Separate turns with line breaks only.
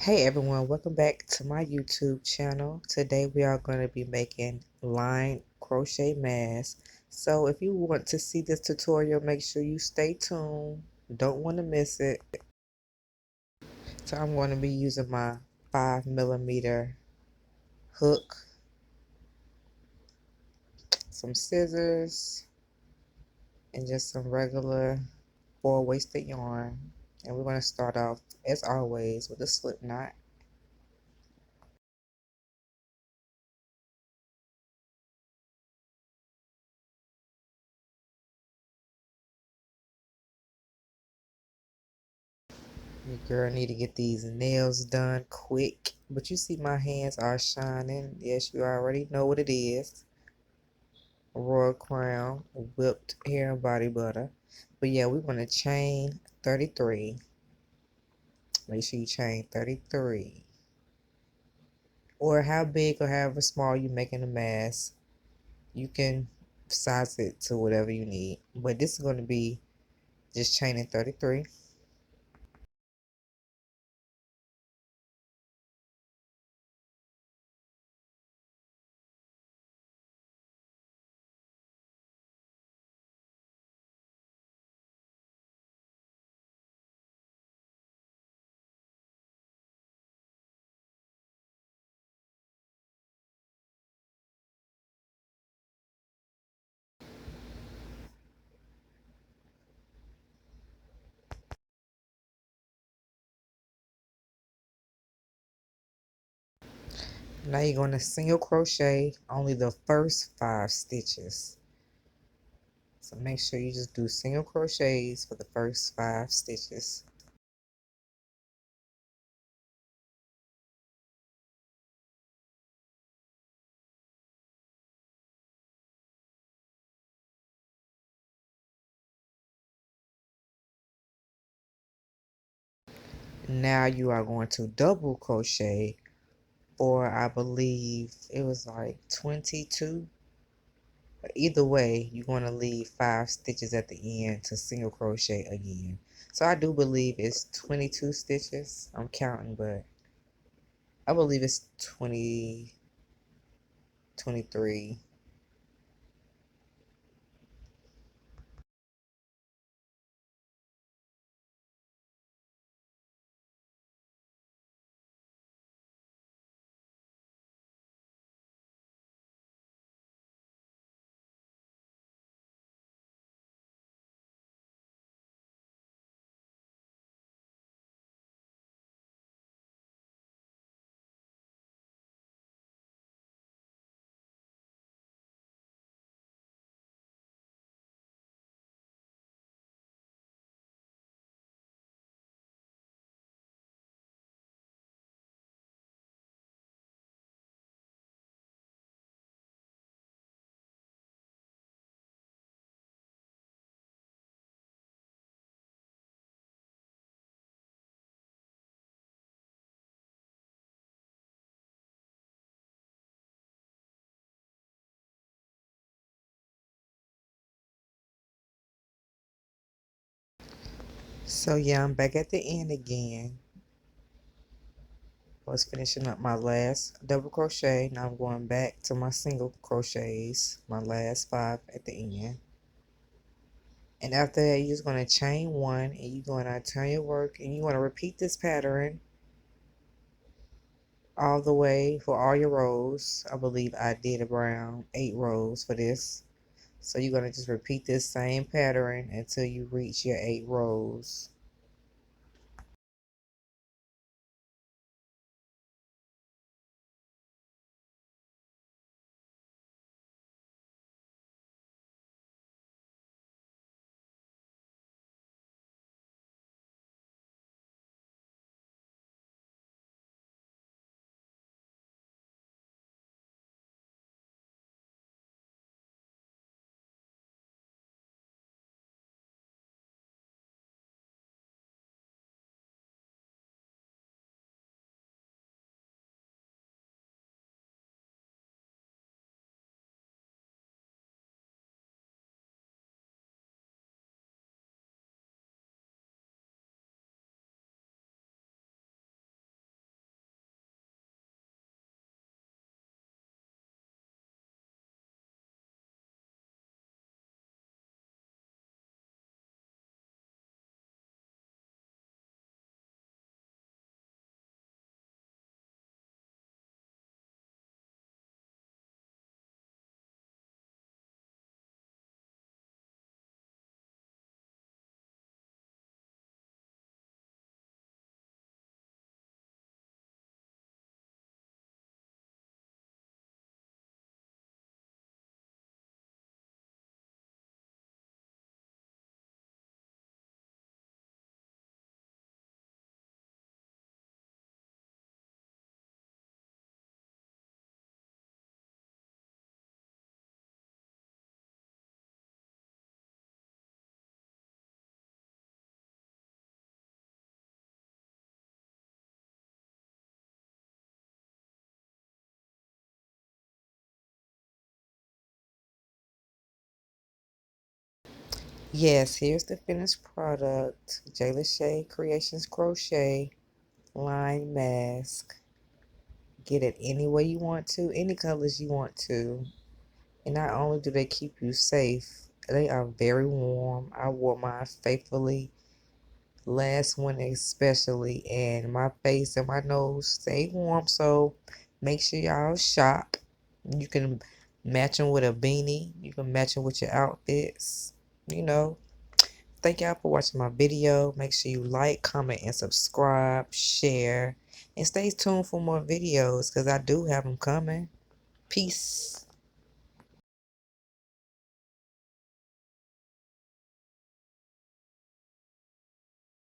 Hey everyone, welcome back to my YouTube channel. Today we are going to be making line crochet masks. So if you want to see this tutorial, make sure you stay tuned. Don't want to miss it. So I'm going to be using my 5mm hook, some scissors, and just some regular 4-waisted yarn. And we're going to start off, as always, with a slip knot. Your girl need to get these nails done quick. But you see my hands are shining. Yes, you already know what it is. Royal Crown, whipped hair and body butter. But yeah, we want to chain 33. Make sure you chain 33. Or how big or however small you're making the mask. You can size it to whatever you need. But this is going to be just chaining 33. Now you're going to single crochet only the first 5 stitches. So make sure you just do single crochets for the first 5 stitches. Now you are going to double crochet for, I believe it was like 22. But either way, you're going to leave 5 stitches at the end to single crochet again. So I do believe it's 22 stitches. I'm counting, but I believe it's 20, 23. So yeah, I'm back at the end again. I was finishing up my last double crochet. Now I'm going back to my single crochets, my last 5 at the end. And after that, you're just going to chain 1 and you're going to turn your work and you're going to repeat this pattern all the way for all your rows. I believe I did around 8 rows for this. So you're going to just repeat this same pattern until you reach your 8 rows. Yes, here's the finished product. J.Lashae Creations Crochet Line Mask. Get it any way you want to, any colors you want to. And not only do they keep you safe, they are very warm. I wore mine faithfully, last one especially, and my face and my nose stay warm. So make sure y'all shop. You can match them with a beanie. You can match them with your outfits. You know. Thank y'all for watching my video. Make sure you like, comment, and subscribe, share, and stay tuned for more videos because I do have them coming. Peace.